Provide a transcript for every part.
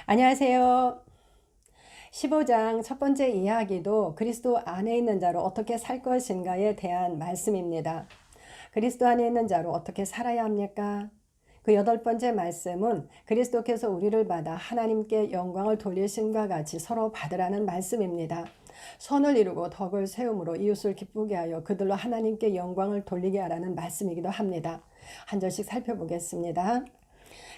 안녕하세요. 15장 첫 번째 이야기도 그리스도 안에 있는 자로 어떻게 살 것인가에 대한 말씀입니다. 그리스도 안에 있는 자로 어떻게 살아야 합니까? 그 여덟 번째 말씀은 그리스도께서 우리를 받아 하나님께 영광을 돌리심과 같이 서로 받으라는 말씀입니다. 선을 이루고 덕을 세움으로 이웃을 기쁘게 하여 그들로 하나님께 영광을 돌리게 하라는 말씀이기도 합니다. 한 절씩 살펴보겠습니다.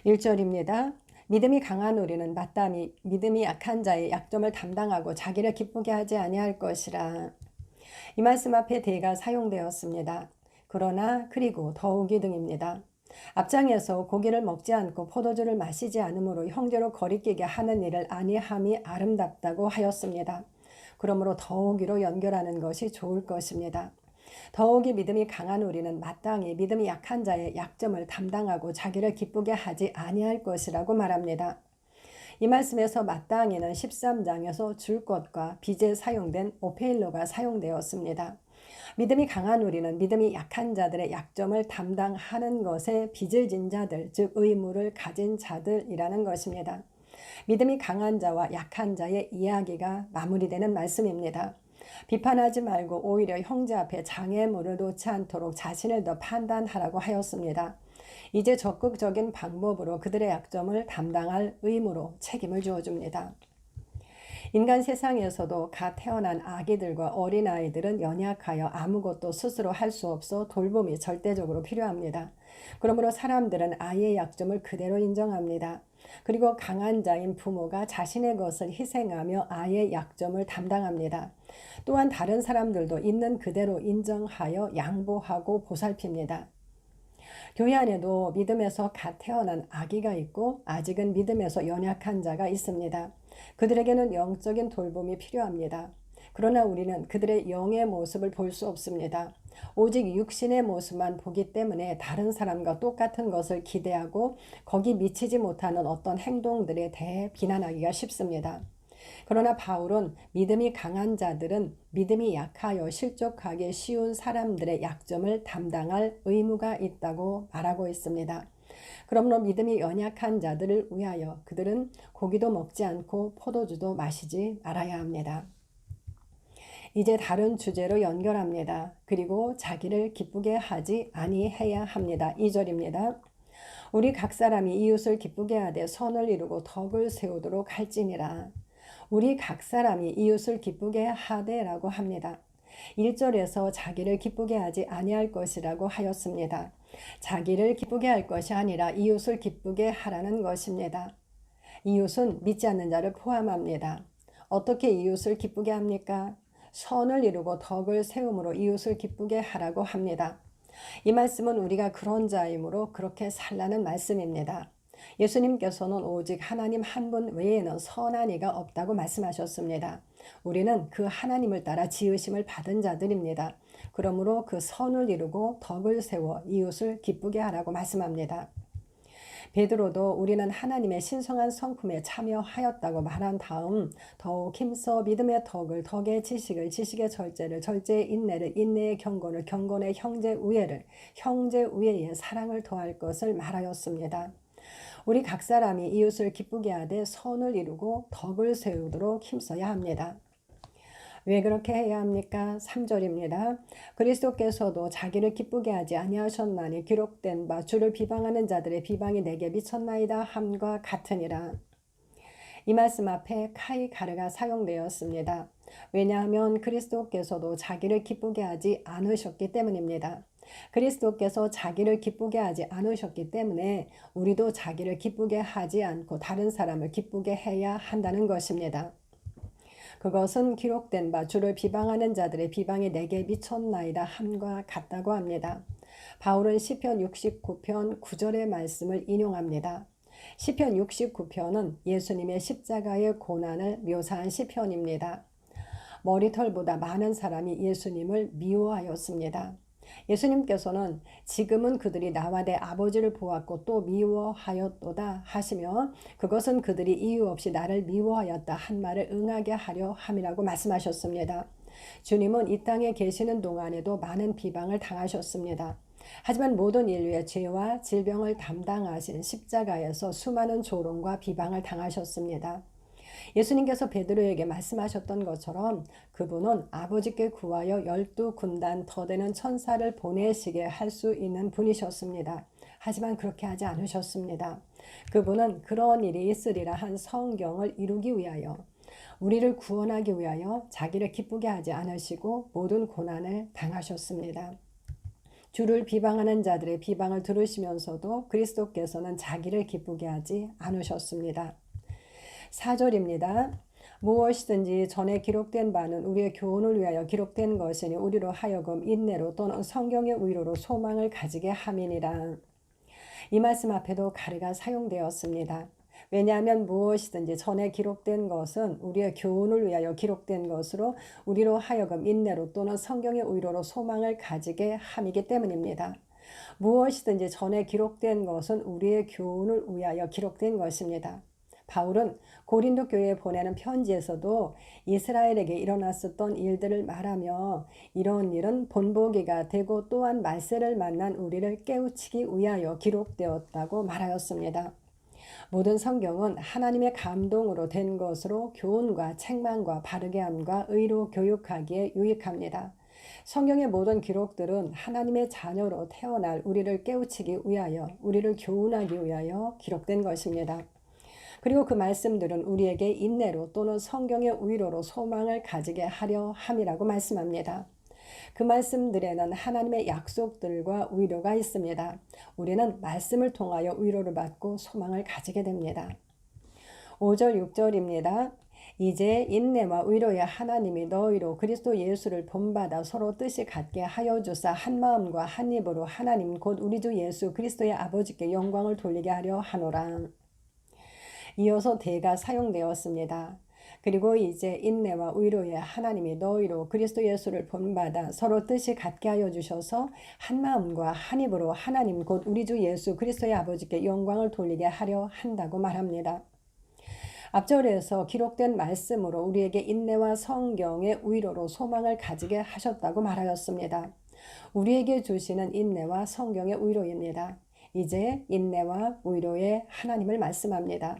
1절입니다. 믿음이 강한 우리는 마땅히 믿음이 약한 자의 약점을 담당하고 자기를 기쁘게 하지 아니할 것이라. 이 말씀 앞에 대가 사용되었습니다. 그러나 그리고 더욱이 등입니다. 앞장에서 고기를 먹지 않고 포도주를 마시지 않으므로 형제로 거리끼게 하는 일을 아니함이 아름답다고 하였습니다. 그러므로 더욱이로 연결하는 것이 좋을 것입니다. 더욱이 믿음이 강한 우리는 마땅히 믿음이 약한 자의 약점을 담당하고 자기를 기쁘게 하지 아니할 것이라고 말합니다. 이 말씀에서 마땅히는 13장에서 줄 것과 빚에 사용된 오페일로가 사용되었습니다. 믿음이 강한 우리는 믿음이 약한 자들의 약점을 담당하는 것에 빚을 진 자들, 즉 의무를 가진 자들이라는 것입니다. 믿음이 강한 자와 약한 자의 이야기가 마무리되는 말씀입니다. 비판하지 말고 오히려 형제 앞에 장애물을 놓지 않도록 자신을 더 판단하라고 하였습니다. 이제 적극적인 방법으로 그들의 약점을 담당할 의무로 책임을 주어줍니다. 인간 세상에서도 갓 태어난 아기들과 어린아이들은 연약하여 아무것도 스스로 할 수 없어 돌봄이 절대적으로 필요합니다. 그러므로 사람들은 아이의 약점을 그대로 인정합니다. 그리고 강한 자인 부모가 자신의 것을 희생하며 아이의 약점을 담당합니다. 또한 다른 사람들도 있는 그대로 인정하여 양보하고 보살핍니다. 교회 안에도 믿음에서 갓 태어난 아기가 있고 아직은 믿음에서 연약한 자가 있습니다. 그들에게는 영적인 돌봄이 필요합니다. 그러나 우리는 그들의 영의 모습을 볼 수 없습니다. 오직 육신의 모습만 보기 때문에 다른 사람과 똑같은 것을 기대하고 거기 미치지 못하는 어떤 행동들에 대해 비난하기가 쉽습니다. 그러나 바울은 믿음이 강한 자들은 믿음이 약하여 실족하기 쉬운 사람들의 약점을 담당할 의무가 있다고 말하고 있습니다. 그러므로 믿음이 연약한 자들을 위하여 그들은 고기도 먹지 않고 포도주도 마시지 말아야 합니다. 이제 다른 주제로 연결합니다. 그리고 자기를 기쁘게 하지 아니해야 합니다. 2절입니다. 우리 각 사람이 이웃을 기쁘게 하되 선을 이루고 덕을 세우도록 할지니라. 우리 각 사람이 이웃을 기쁘게 하되라고 합니다. 1절에서 자기를 기쁘게 하지 아니할 것이라고 하였습니다. 자기를 기쁘게 할 것이 아니라 이웃을 기쁘게 하라는 것입니다. 이웃은 믿지 않는 자를 포함합니다. 어떻게 이웃을 기쁘게 합니까? 선을 이루고 덕을 세움으로 이웃을 기쁘게 하라고 합니다. 이 말씀은 우리가 그런 자이므로 그렇게 살라는 말씀입니다. 예수님께서는 오직 하나님 한 분 외에는 선한 이가 없다고 말씀하셨습니다. 우리는 그 하나님을 따라 지으심을 받은 자들입니다. 그러므로 그 선을 이루고 덕을 세워 이웃을 기쁘게 하라고 말씀합니다. 베드로도 우리는 하나님의 신성한 성품에 참여하였다고 말한 다음 더욱 힘써 믿음의 덕을 덕의 지식을 지식의 절제를 절제의 인내를 인내의 경건을 경건의 형제 우애를 형제 우애의 사랑을 더할 것을 말하였습니다. 우리 각 사람이 이웃을 기쁘게 하되 선을 이루고 덕을 세우도록 힘써야 합니다. 왜 그렇게 해야 합니까? 3절입니다. 그리스도께서도 자기를 기쁘게 하지 아니하셨나니 기록된 바 주를 비방하는 자들의 비방이 내게 미쳤나이다 함과 같으니라. 이 말씀 앞에 카이가르가 사용되었습니다. 왜냐하면 그리스도께서도 자기를 기쁘게 하지 않으셨기 때문입니다. 그리스도께서 자기를 기쁘게 하지 않으셨기 때문에 우리도 자기를 기쁘게 하지 않고 다른 사람을 기쁘게 해야 한다는 것입니다. 그것은 기록된 바 주를 비방하는 자들의 비방이 내게 미쳤나이다 함과 같다고 합니다. 바울은 시편 69편 9절의 말씀을 인용합니다. 시편 69편은 예수님의 십자가의 고난을 묘사한 시편입니다. 머리털보다 많은 사람이 예수님을 미워하였습니다. 예수님께서는 지금은 그들이 나와 내 아버지를 보았고 또 미워하였도다 하시며 그것은 그들이 이유 없이 나를 미워하였다 한 말을 응하게 하려 함이라고 말씀하셨습니다. 주님은 이 땅에 계시는 동안에도 많은 비방을 당하셨습니다. 하지만 모든 인류의 죄와 질병을 담당하신 십자가에서 수많은 조롱과 비방을 당하셨습니다. 예수님께서 베드로에게 말씀하셨던 것처럼 그분은 아버지께 구하여 12군단 더 되는 천사를 보내시게 할 수 있는 분이셨습니다. 하지만 그렇게 하지 않으셨습니다. 그분은 그런 일이 있으리라 한 성경을 이루기 위하여, 우리를 구원하기 위하여 자기를 기쁘게 하지 않으시고 모든 고난을 당하셨습니다. 주를 비방하는 자들의 비방을 들으시면서도 그리스도께서는 자기를 기쁘게 하지 않으셨습니다. 4절입니다. 무엇이든지 전에 기록된 바는 우리의 교훈을 위하여 기록된 것이니 우리로 하여금 인내로 또는 성경의 위로로 소망을 가지게 함이니라. 이 말씀 앞에도 가르가 사용되었습니다. 왜냐하면 무엇이든지 전에 기록된 것은 우리의 교훈을 위하여 기록된 것으로 우리로 하여금 인내로 또는 성경의 위로로 소망을 가지게 함이기 때문입니다. 무엇이든지 전에 기록된 것은 우리의 교훈을 위하여 기록된 것입니다. 바울은 고린도 교회에 보내는 편지에서도 이스라엘에게 일어났었던 일들을 말하며 이런 일은 본보기가 되고 또한 말세를 만난 우리를 깨우치기 위하여 기록되었다고 말하였습니다. 모든 성경은 하나님의 감동으로 된 것으로 교훈과 책망과 바르게 함과 의로 교육하기에 유익합니다. 성경의 모든 기록들은 하나님의 자녀로 태어날 우리를 깨우치기 위하여, 우리를 교훈하기 위하여 기록된 것입니다. 그리고 그 말씀들은 우리에게 인내로 또는 성경의 위로로 소망을 가지게 하려 함이라고 말씀합니다. 그 말씀들에는 하나님의 약속들과 위로가 있습니다. 우리는 말씀을 통하여 위로를 받고 소망을 가지게 됩니다. 5절 6절입니다. 이제 인내와 위로의 하나님이 너희로 그리스도 예수를 본받아 서로 뜻이 같게 하여 주사 한 마음과 한 입으로 하나님 곧 우리 주 예수 그리스도의 아버지께 영광을 돌리게 하려 하노라. 이어서 대가 사용되었습니다. 그리고 이제 인내와 위로의 하나님이 너희로 그리스도 예수를 본받아 서로 뜻이 같게 하여 주셔서 한 마음과 한 입으로 하나님 곧 우리 주 예수 그리스도의 아버지께 영광을 돌리게 하려 한다고 말합니다. 앞절에서 기록된 말씀으로 우리에게 인내와 성경의 위로로 소망을 가지게 하셨다고 말하였습니다. 우리에게 주시는 인내와 성경의 위로입니다. 이제 인내와 위로의 하나님을 말씀합니다.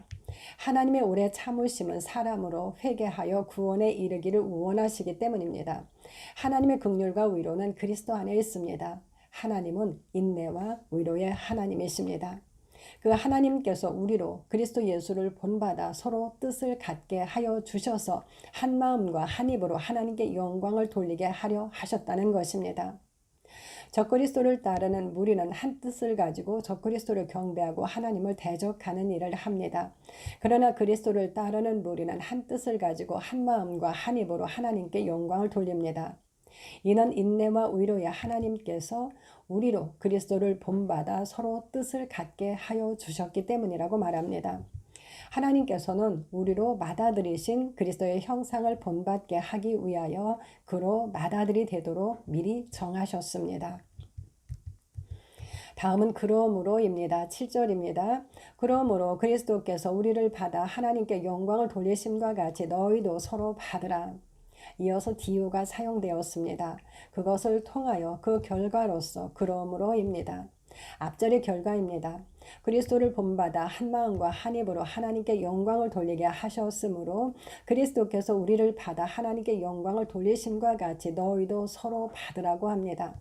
하나님의 오래 참으심은 사람으로 회개하여 구원에 이르기를 원하시기 때문입니다. 하나님의 긍휼과 위로는 그리스도 안에 있습니다. 하나님은 인내와 위로의 하나님이십니다. 그 하나님께서 우리로 그리스도 예수를 본받아 서로 뜻을 갖게 하여 주셔서 한 마음과 한 입으로 하나님께 영광을 돌리게 하려 하셨다는 것입니다. 적그리스도를 따르는 무리는 한 뜻을 가지고 적그리스도를 경배하고 하나님을 대적하는 일을 합니다. 그러나 그리스도를 따르는 무리는 한 뜻을 가지고 한 마음과 한 입으로 하나님께 영광을 돌립니다. 이는 인내와 위로의 하나님께서 우리로 그리스도를 본받아 서로 뜻을 갖게 하여 주셨기 때문이라고 말합니다. 하나님께서는 우리로 맏아들이신 그리스도의 형상을 본받게 하기 위하여 그로 맏아들이 되도록 미리 정하셨습니다. 다음은 그러므로입니다. 7절입니다. 그러므로 그리스도께서 우리를 받아 하나님께 영광을 돌리심과 같이 너희도 서로 받으라. 이어서 디오가 사용되었습니다. 그것을 통하여 그 결과로서 그러므로입니다. 앞절의 결과입니다. 그리스도를 본받아 한 마음과 한 입으로 하나님께 영광을 돌리게 하셨으므로 그리스도께서 우리를 받아 하나님께 영광을 돌리심과 같이 너희도 서로 받으라고 합니다.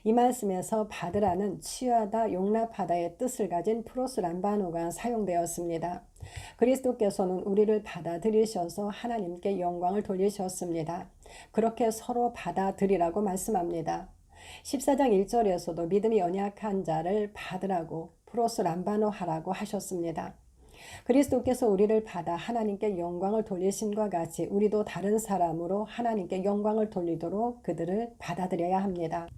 이 말씀에서 받으라는 취하다, 용납하다의 뜻을 가진 프로스람바노가 사용되었습니다. 그리스도께서는 우리를 받아들이셔서 하나님께 영광을 돌리셨습니다. 그렇게 서로 받아들이라고 말씀합니다. 14장 1절에서도 믿음이 연약한 자를 받으라고 프로스람바노 하라고 하셨습니다. 그리스도께서 우리를 받아 하나님께 영광을 돌리심과 같이 우리도 다른 사람으로 하나님께 영광을 돌리도록 그들을 받아들여야 합니다.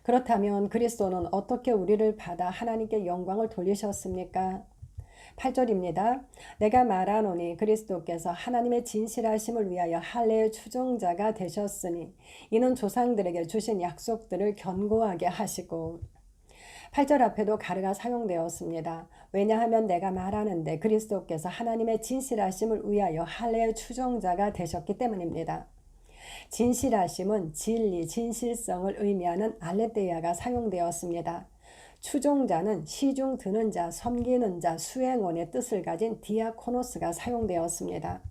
그렇다면 그리스도는 어떻게 우리를 받아 하나님께 영광을 돌리셨습니까? 8절입니다. 내가 말하노니 그리스도께서 하나님의 진실하심을 위하여 할례의 추종자가 되셨으니 이는 조상들에게 주신 약속들을 견고하게 하시고 8절 앞에도 가르가 사용되었습니다. 왜냐하면 내가 말하는데 그리스도께서 하나님의 진실하심을 위하여 할례의 추종자가 되셨기 때문입니다. 진실하심은 진리, 진실성을 의미하는 알레데이아가 사용되었습니다. 추종자는 시중 드는 자, 섬기는 자, 수행원의 뜻을 가진 디아코노스가 사용되었습니다.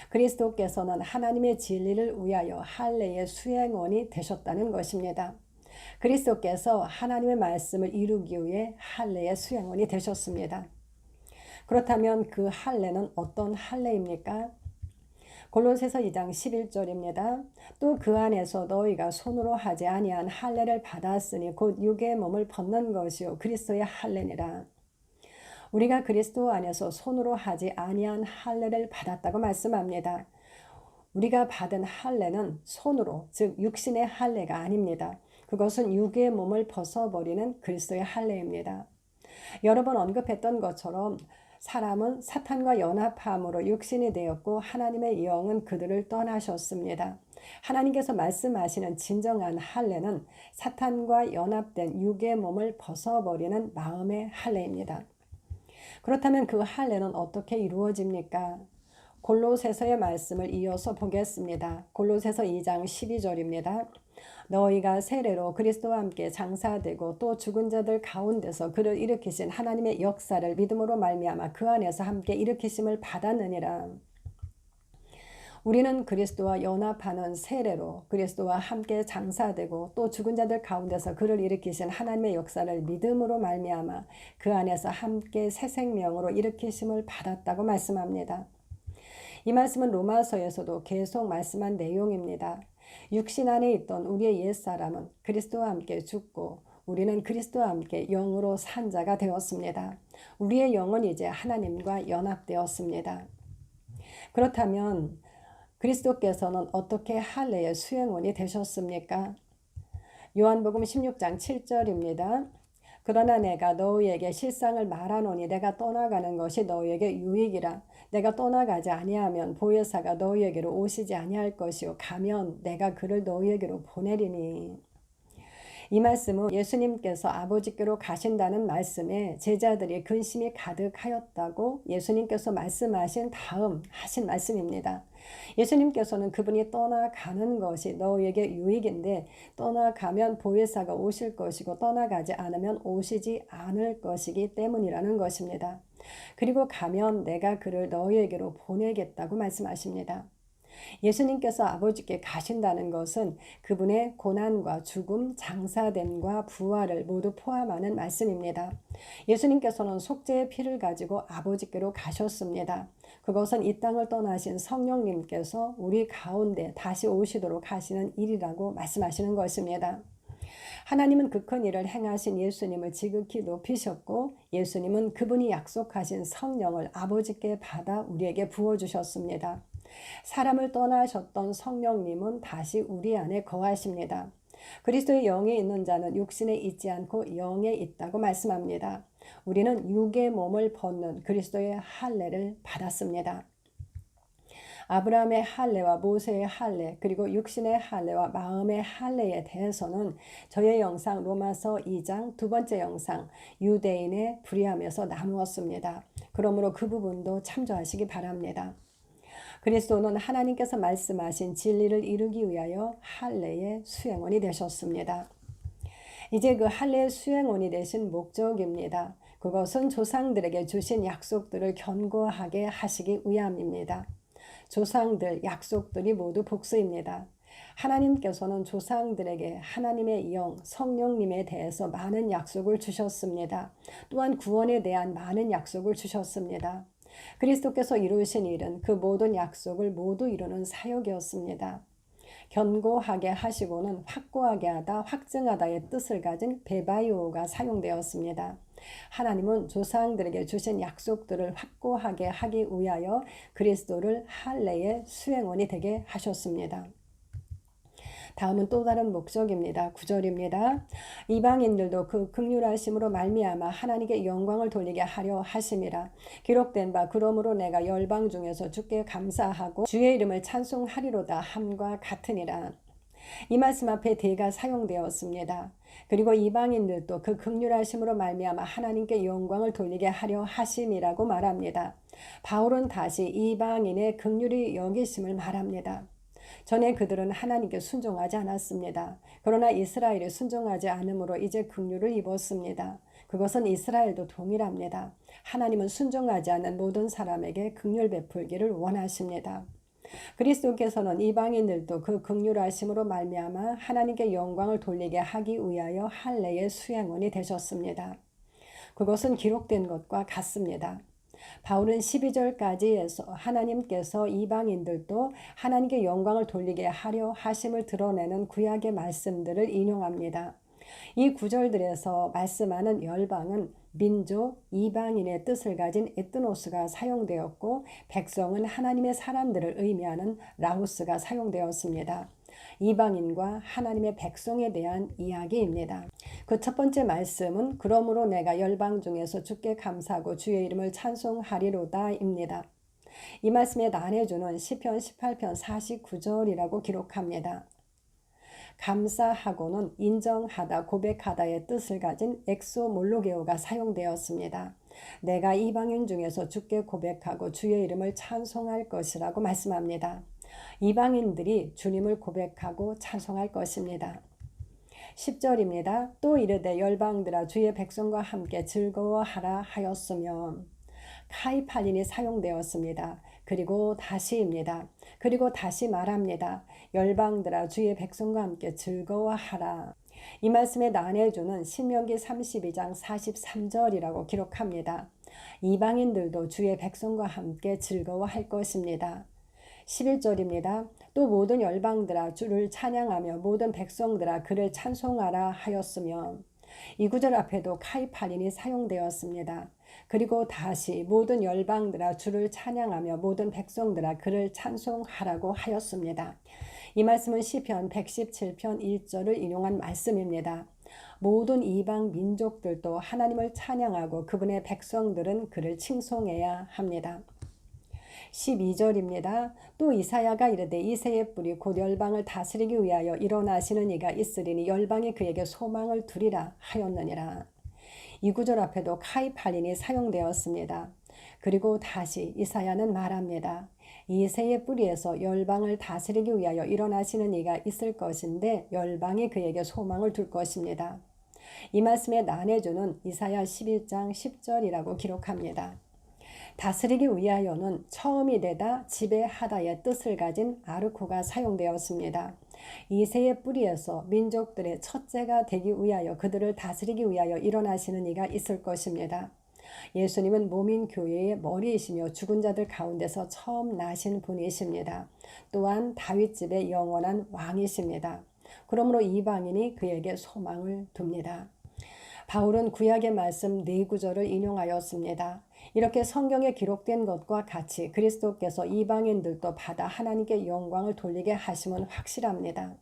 그리스도께서는 하나님의 진리를 위하여 할례의 수행원이 되셨다는 것입니다. 그리스도께서 하나님의 말씀을 이루기 위해 할례의 수행원이 되셨습니다. 그렇다면 그 할례는 어떤 할례입니까? 골로새서 2장 11절입니다. 또 그 안에서 너희가 손으로 하지 아니한 할례를 받았으니 곧 육의 몸을 벗는 것이요 그리스도의 할례니라. 우리가 그리스도 안에서 손으로 하지 아니한 할례를 받았다고 말씀합니다. 우리가 받은 할례는 손으로, 즉 육신의 할례가 아닙니다. 그것은 육의 몸을 벗어버리는 그리스도의 할례입니다. 여러 번 언급했던 것처럼 사람은 사탄과 연합함으로 육신이 되었고 하나님의 영은 그들을 떠나셨습니다. 하나님께서 말씀하시는 진정한 할례는 사탄과 연합된 육의 몸을 벗어버리는 마음의 할례입니다. 그렇다면 그 할례는 어떻게 이루어집니까? 골로새서의 말씀을 이어서 보겠습니다. 골로새서 2장 12절입니다. 너희가 세례로 그리스도와 함께 장사되고 또 죽은 자들 가운데서 그를 일으키신 하나님의 역사를 믿음으로 말미암아 그 안에서 함께 일으키심을 받았느니라. 우리는 그리스도와 연합하는 세례로 그리스도와 함께 장사되고 또 죽은 자들 가운데서 그를 일으키신 하나님의 역사를 믿음으로 말미암아 그 안에서 함께 새 생명으로 일으키심을 받았다고 말씀합니다. 이 말씀은 로마서에서도 계속 말씀한 내용입니다. 육신 안에 있던 우리의 옛사람은 그리스도와 함께 죽고 우리는 그리스도와 함께 영으로 산 자가 되었습니다. 우리의 영은 이제 하나님과 연합되었습니다. 그렇다면 그리스도께서는 어떻게 할례의 수행원이 되셨습니까? 요한복음 16장 7절입니다. 그러나 내가 너희에게 실상을 말하노니 내가 떠나가는 것이 너희에게 유익이라. 내가 떠나가지 아니하면 보혜사가 너희에게로 오시지 아니할 것이요 가면 내가 그를 너희에게로 보내리니. 이 말씀은 예수님께서 아버지께로 가신다는 말씀에 제자들이 근심이 가득하였다고 예수님께서 말씀하신 다음 하신 말씀입니다. 예수님께서는 그분이 떠나가는 것이 너희에게 유익인데 떠나가면 보혜사가 오실 것이고 떠나가지 않으면 오시지 않을 것이기 때문이라는 것입니다. 그리고 가면 내가 그를 너희에게로 보내겠다고 말씀하십니다. 예수님께서 아버지께 가신다는 것은 그분의 고난과 죽음, 장사됨과 부활을 모두 포함하는 말씀입니다. 예수님께서는 속죄의 피를 가지고 아버지께로 가셨습니다. 그것은 이 땅을 떠나신 성령님께서 우리 가운데 다시 오시도록 하시는 일이라고 말씀하시는 것입니다. 하나님은 그 큰 일을 행하신 예수님을 지극히 높이셨고 예수님은 그분이 약속하신 성령을 아버지께 받아 우리에게 부어주셨습니다. 사람을 떠나셨던 성령님은 다시 우리 안에 거하십니다. 그리스도의 영에 있는 자는 육신에 있지 않고 영에 있다고 말씀합니다. 우리는 육의 몸을 벗는 그리스도의 할례를 받았습니다. 아브라함의 할례와 모세의 할례 그리고 육신의 할례와 마음의 할례에 대해서는 저의 영상 로마서 2장 두 번째 영상 유대인의 불의함에서 나누었습니다. 그러므로 그 부분도 참조하시기 바랍니다. 그리스도는 하나님께서 말씀하신 진리를 이루기 위하여 할례의 수행원이 되셨습니다. 이제 그 할례의 수행원이 되신 목적입니다. 그것은 조상들에게 주신 약속들을 견고하게 하시기 위함입니다. 조상들 약속들이 모두 복수입니다. 하나님께서는 조상들에게 하나님의 영, 성령님에 대해서 많은 약속을 주셨습니다. 또한 구원에 대한 많은 약속을 주셨습니다. 그리스도께서 이루신 일은 그 모든 약속을 모두 이루는 사역이었습니다. 견고하게 하시고는 확고하게 하다, 확증하다의 뜻을 가진 베바이오가 사용되었습니다. 하나님은 조상들에게 주신 약속들을 확고하게 하기 위하여 그리스도를 할례의 수행원이 되게 하셨습니다. 다음은 또 다른 목적입니다. 9절입니다. 이방인들도 그 긍휼하심으로 말미암아 하나님께 영광을 돌리게 하려 하심이라. 기록된 바 그러므로 내가 열방 중에서 주께 감사하고 주의 이름을 찬송하리로다 함과 같으니라. 이 말씀 앞에 대가 사용되었습니다. 그리고 이방인들도 그 긍휼하심으로 말미암아 하나님께 영광을 돌리게 하려 하심이라고 말합니다. 바울은 다시 이방인의 긍휼히 여기심을 말합니다. 전에 그들은 하나님께 순종하지 않았습니다. 그러나 이스라엘이 순종하지 않으므로 이제 긍휼을 입었습니다. 그것은 이스라엘도 동일합니다. 하나님은 순종하지 않는 모든 사람에게 긍휼 베풀기를 원하십니다. 그리스도께서는 이방인들도 그 긍휼하심으로 말미암아 하나님께 영광을 돌리게 하기 위하여 할례의 수행원이 되셨습니다. 그것은 기록된 것과 같습니다. 바울은 12절까지에서 하나님께서 이방인들도 하나님께 영광을 돌리게 하려 하심을 드러내는 구약의 말씀들을 인용합니다. 이 구절들에서 말씀하는 열방은 민족, 이방인의 뜻을 가진 에트노스가 사용되었고 백성은 하나님의 사람들을 의미하는 라오스가 사용되었습니다. 이방인과 하나님의 백성에 대한 이야기입니다. 그 첫 번째 말씀은 그러므로 내가 열방 중에서 주께 감사하고 주의 이름을 찬송하리로다입니다. 이 말씀에 난해주는 시편 18편 49절이라고 기록합니다. 감사하고는 인정하다, 고백하다의 뜻을 가진 엑소몰로게오가 사용되었습니다. 내가 이방인 중에서 주께 고백하고 주의 이름을 찬송할 것이라고 말씀합니다. 이방인들이 주님을 고백하고 찬송할 것입니다. 10절입니다. 또 이르되 열방들아 주의 백성과 함께 즐거워하라 하였으며 카이팔린이 사용되었습니다. 그리고 다시입니다. 그리고 다시 말합니다. 열방들아 주의 백성과 함께 즐거워하라. 이 말씀에 난해주는 신명기 32장 43절이라고 기록합니다. 이방인들도 주의 백성과 함께 즐거워할 것입니다. 11절입니다. 또 모든 열방들아 주를 찬양하며 모든 백성들아 그를 찬송하라 하였으며 이 구절 앞에도 카이팔린이 사용되었습니다. 그리고 다시 모든 열방들아 주를 찬양하며 모든 백성들아 그를 찬송하라고 하였습니다. 이 말씀은 시편 117편 1절을 인용한 말씀입니다. 모든 이방 민족들도 하나님을 찬양하고 그분의 백성들은 그를 칭송해야 합니다. 12절입니다. 또 이사야가 이르되 이새의 뿌리 곧 열방을 다스리기 위하여 일어나시는 이가 있으리니 열방이 그에게 소망을 두리라 하였느니라. 이 구절 앞에도 카이팔린이 사용되었습니다. 그리고 다시 이사야는 말합니다. 이새의 뿌리에서 열방을 다스리기 위하여 일어나시는 이가 있을 것인데 열방이 그에게 소망을 둘 것입니다. 이 말씀에 난해주는 이사야 11장 10절이라고 기록합니다. 다스리기 위하여는 처음이 되다 지배하다의 뜻을 가진 아르코가 사용되었습니다. 이새의 뿌리에서 민족들의 첫째가 되기 위하여 그들을 다스리기 위하여 일어나시는 이가 있을 것입니다. 예수님은 몸인 교회의 머리이시며 죽은 자들 가운데서 처음 나신 분이십니다. 또한 다윗집의 영원한 왕이십니다. 그러므로 이방인이 그에게 소망을 둡니다. 바울은 구약의 말씀 4구절을 인용하였습니다. 이렇게 성경에 기록된 것과 같이 그리스도께서 이방인들도 받아 하나님께 영광을 돌리게 하심은 확실합니다.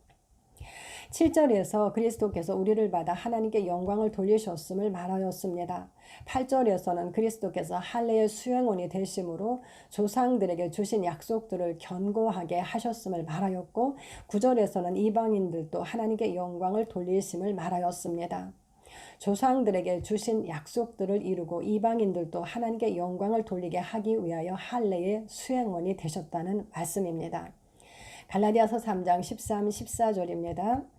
7절에서 그리스도께서 우리를 받아 하나님께 영광을 돌리셨음을 말하였습니다. 8절에서는 그리스도께서 할례의 수행원이 되심으로 조상들에게 주신 약속들을 견고하게 하셨음을 말하였고 9절에서는 이방인들도 하나님께 영광을 돌리심을 말하였습니다. 조상들에게 주신 약속들을 이루고 이방인들도 하나님께 영광을 돌리게 하기 위하여 할례의 수행원이 되셨다는 말씀입니다. 갈라디아서 3장 13, 14절입니다.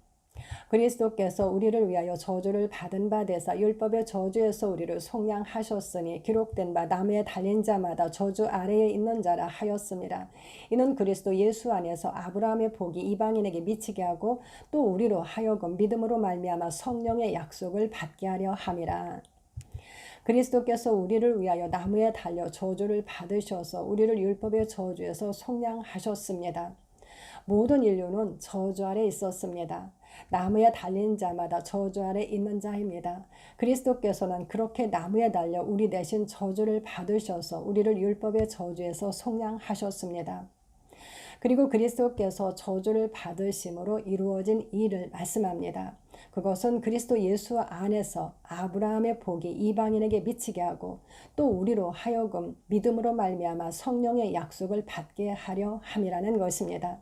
그리스도께서 우리를 위하여 저주를 받은 바 되사 율법의 저주에서 우리를 속량하셨으니 기록된 바 나무에 달린 자마다 저주 아래에 있는 자라 하였습니다. 이는 그리스도 예수 안에서 아브라함의 복이 이방인에게 미치게 하고 또 우리로 하여금 믿음으로 말미암아 성령의 약속을 받게 하려 함이라. 그리스도께서 우리를 위하여 나무에 달려 저주를 받으셔서 우리를 율법의 저주에서 속량하셨습니다. 모든 인류는 저주 아래 있었습니다. 나무에 달린 자마다 저주 아래 있는 자입니다. 그리스도께서는 그렇게 나무에 달려 우리 대신 저주를 받으셔서 우리를 율법의 저주에서 속량하셨습니다. 그리고 그리스도께서 저주를 받으심으로 이루어진 일을 말씀합니다. 그것은 그리스도 예수 안에서 아브라함의 복이 이방인에게 미치게 하고 또 우리로 하여금 믿음으로 말미암아 성령의 약속을 받게 하려 함이라는 것입니다.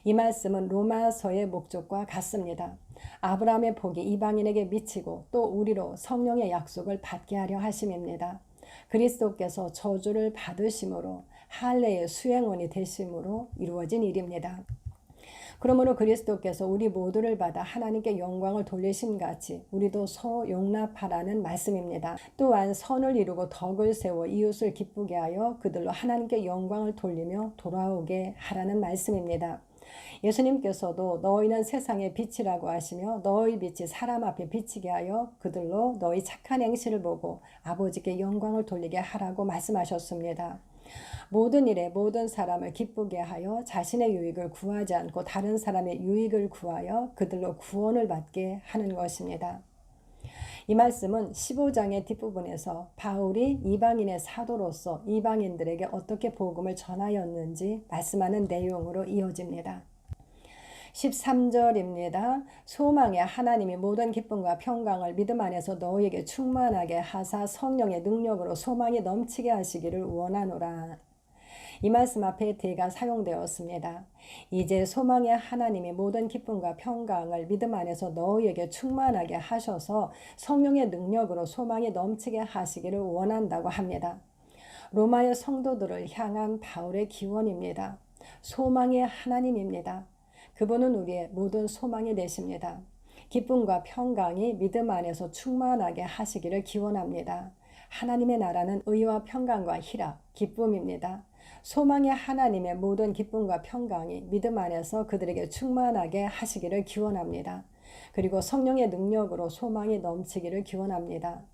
이 말씀은 로마서의 목적과 같습니다. 아브라함의 복이 이방인에게 미치고 또 우리로 성령의 약속을 받게 하려 하심입니다. 그리스도께서 저주를 받으심으로 할례의 수행원이 되심으로 이루어진 일입니다. 그러므로 그리스도께서 우리 모두를 받아 하나님께 영광을 돌리심 같이 우리도 서로 용납하라는 말씀입니다. 또한 선을 이루고 덕을 세워 이웃을 기쁘게 하여 그들로 하나님께 영광을 돌리며 돌아오게 하라는 말씀입니다. 예수님께서도 너희는 세상의 빛이라고 하시며 너희 빛이 사람 앞에 비치게 하여 그들로 너희 착한 행실을 보고 아버지께 영광을 돌리게 하라고 말씀하셨습니다. 모든 일에 모든 사람을 기쁘게 하여 자신의 유익을 구하지 않고 다른 사람의 유익을 구하여 그들로 구원을 받게 하는 것입니다. 이 말씀은 15장의 뒷부분에서 바울이 이방인의 사도로서 이방인들에게 어떻게 복음을 전하였는지 말씀하는 내용으로 이어집니다. 13절입니다. 소망의 하나님이 모든 기쁨과 평강을 믿음 안에서 너희에게 충만하게 하사 성령의 능력으로 소망이 넘치게 하시기를 원하노라. 이 말씀 앞에 대가 사용되었습니다. 이제 소망의 하나님이 모든 기쁨과 평강을 믿음 안에서 너희에게 충만하게 하셔서 성령의 능력으로 소망이 넘치게 하시기를 원한다고 합니다. 로마의 성도들을 향한 바울의 기원입니다. 소망의 하나님입니다. 그분은 우리의 모든 소망이 되십니다. 기쁨과 평강이 믿음 안에서 충만하게 하시기를 기원합니다. 하나님의 나라는 의와 평강과 희락, 기쁨입니다. 소망의 하나님의 모든 기쁨과 평강이 믿음 안에서 그들에게 충만하게 하시기를 기원합니다. 그리고 성령의 능력으로 소망이 넘치기를 기원합니다.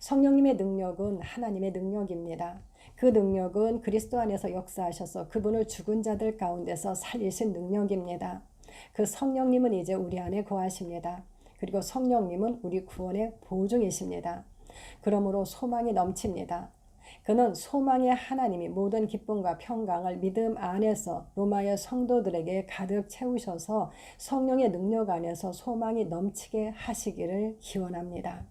성령님의 능력은 하나님의 능력입니다. 그 능력은 그리스도 안에서 역사하셔서 그분을 죽은 자들 가운데서 살리신 능력입니다. 그 성령님은 이제 우리 안에 거하십니다. 그리고 성령님은 우리 구원의 보증이십니다. 그러므로 소망이 넘칩니다. 그는 소망의 하나님이 모든 기쁨과 평강을 믿음 안에서 로마의 성도들에게 가득 채우셔서 성령의 능력 안에서 소망이 넘치게 하시기를 기원합니다.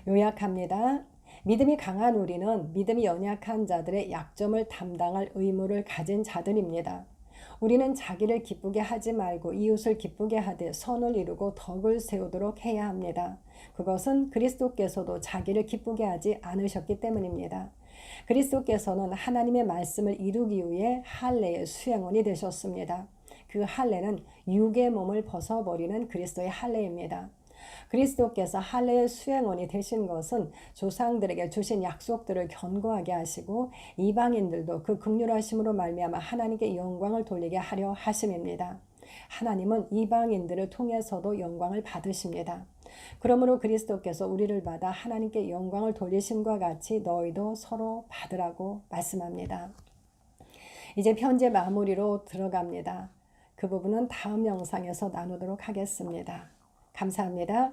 요약합니다. 믿음이 강한 우리는 믿음이 연약한 자들의 약점을 담당할 의무를 가진 자들입니다. 우리는 자기를 기쁘게 하지 말고 이웃을 기쁘게 하되 선을 이루고 덕을 세우도록 해야 합니다. 그것은 그리스도께서도 자기를 기쁘게 하지 않으셨기 때문입니다. 그리스도께서는 하나님의 말씀을 이루기 위해 할례의 수행원이 되셨습니다. 그 할례는 육의 몸을 벗어버리는 그리스도의 할례입니다. 그리스도께서 할례의 수행원이 되신 것은 조상들에게 주신 약속들을 견고하게 하시고 이방인들도 그 긍휼하심으로 말미암아 하나님께 영광을 돌리게 하려 하심입니다. 하나님은 이방인들을 통해서도 영광을 받으십니다. 그러므로 그리스도께서 우리를 받아 하나님께 영광을 돌리심과 같이 너희도 서로 받으라고 말씀합니다. 이제 편지 마무리로 들어갑니다. 그 부분은 다음 영상에서 나누도록 하겠습니다. 감사합니다.